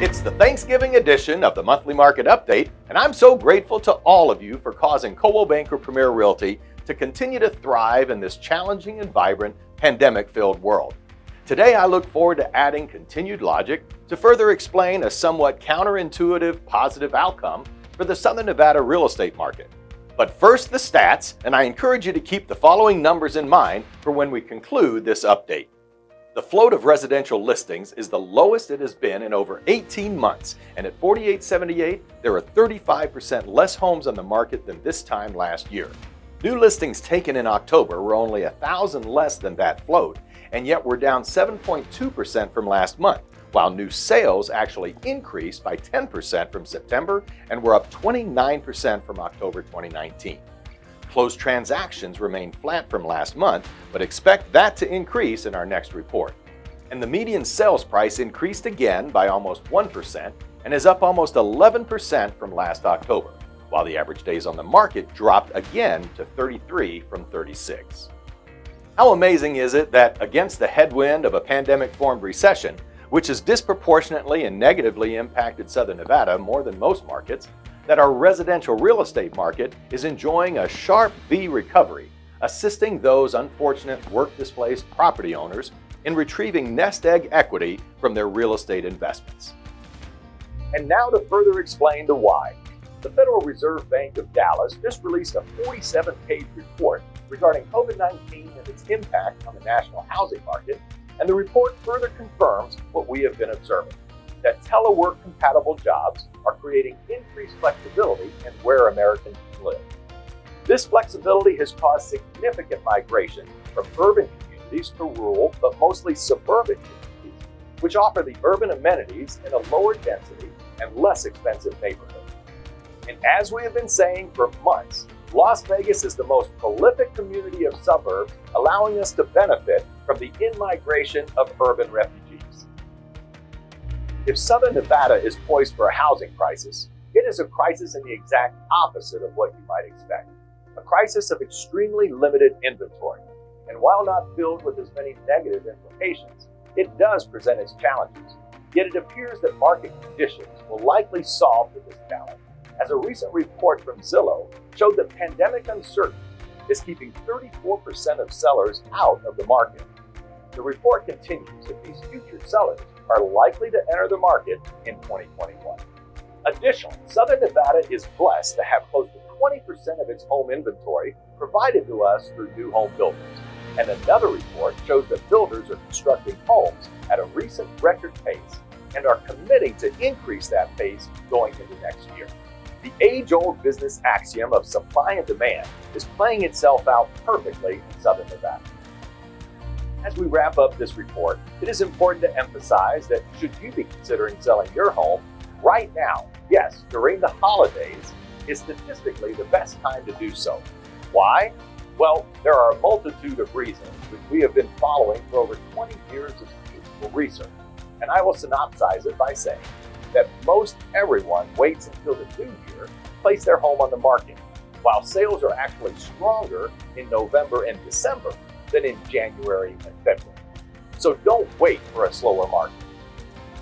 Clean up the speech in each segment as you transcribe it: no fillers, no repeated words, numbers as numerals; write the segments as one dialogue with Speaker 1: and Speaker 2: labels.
Speaker 1: It's the Thanksgiving edition of the Monthly Market Update, and I'm so grateful to all of you for causing Coldwell Banker Premier Realty to continue to thrive in this challenging and vibrant pandemic-filled world. Today, I look forward to adding continued logic to further explain a somewhat counterintuitive positive outcome for the Southern Nevada real estate market. But first, the stats, and I encourage you to keep the following numbers in mind for when we conclude this update. The float of residential listings is the lowest it has been in over 18 months, and at 4878, there are 35% less homes on the market than this time last year. New listings taken in October were only 1,000 less than that float, and yet we're down 7.2% from last month, while new sales actually increased by 10% from September and were up 29% from October 2019. Closed transactions remain flat from last month, but expect that to increase in our next report. And the median sales price increased again by almost 1% and is up almost 11% from last October, while the average days on the market dropped again to 33 from 36. How amazing is it that against the headwind of a pandemic-formed recession, which has disproportionately and negatively impacted Southern Nevada more than most markets, that our residential real estate market is enjoying a sharp V recovery, assisting those unfortunate work-displaced property owners in retrieving nest egg equity from their real estate investments. And now to further explain the why. The Federal Reserve Bank of Dallas just released a 47-page report regarding COVID-19 and its impact on the national housing market, and the report further confirms what we have been observing, that telework-compatible jobs are creating increased flexibility in where Americans live. This flexibility has caused significant migration from urban communities to rural, but mostly suburban communities, which offer the urban amenities in a lower density and less expensive neighborhood. And as we have been saying for months, Las Vegas is the most prolific community of suburbs, allowing us to benefit from the in-migration of urban refugees. If Southern Nevada is poised for a housing crisis, it is a crisis in the exact opposite of what you might expect. A crisis of extremely limited inventory. And while not filled with as many negative implications, it does present its challenges. Yet it appears that market conditions will likely solve for this challenge, as a recent report from Zillow showed that pandemic uncertainty is keeping 34% of sellers out of the market. The report continues that these future sellers are likely to enter the market in 2021. Additionally, Southern Nevada is blessed to have close to 20% of its home inventory provided to us through new home builders. And another report shows that builders are constructing homes at a recent record pace and are committing to increase that pace going into next year. The age-old business axiom of supply and demand is playing itself out perfectly in Southern Nevada. As we wrap up this report, it is important to emphasize that should you be considering selling your home right now, yes, during the holidays, is statistically the best time to do so. Why? Well, there are a multitude of reasons which we have been following for over 20 years of useful research, and I will synopsize it by saying that most everyone waits until the new year to place their home on the market, while sales are actually stronger in November and December than in January and February. So don't wait for a slower market.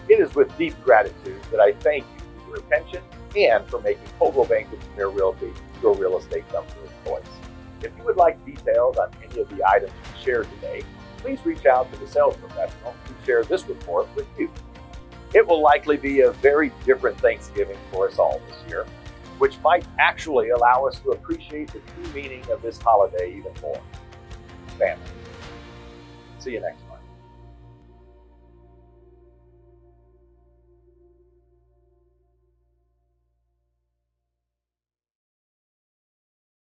Speaker 1: It is with deep gratitude that I thank you for your attention and for making Coldwell Banker Premier Realty your real estate company of choice. If you would like details on any of the items we shared today, please reach out to the sales professional who shared this report with you. It will likely be a very different Thanksgiving for us all this year, which might actually allow us to appreciate the true meaning of this holiday even more. Family. See you next time.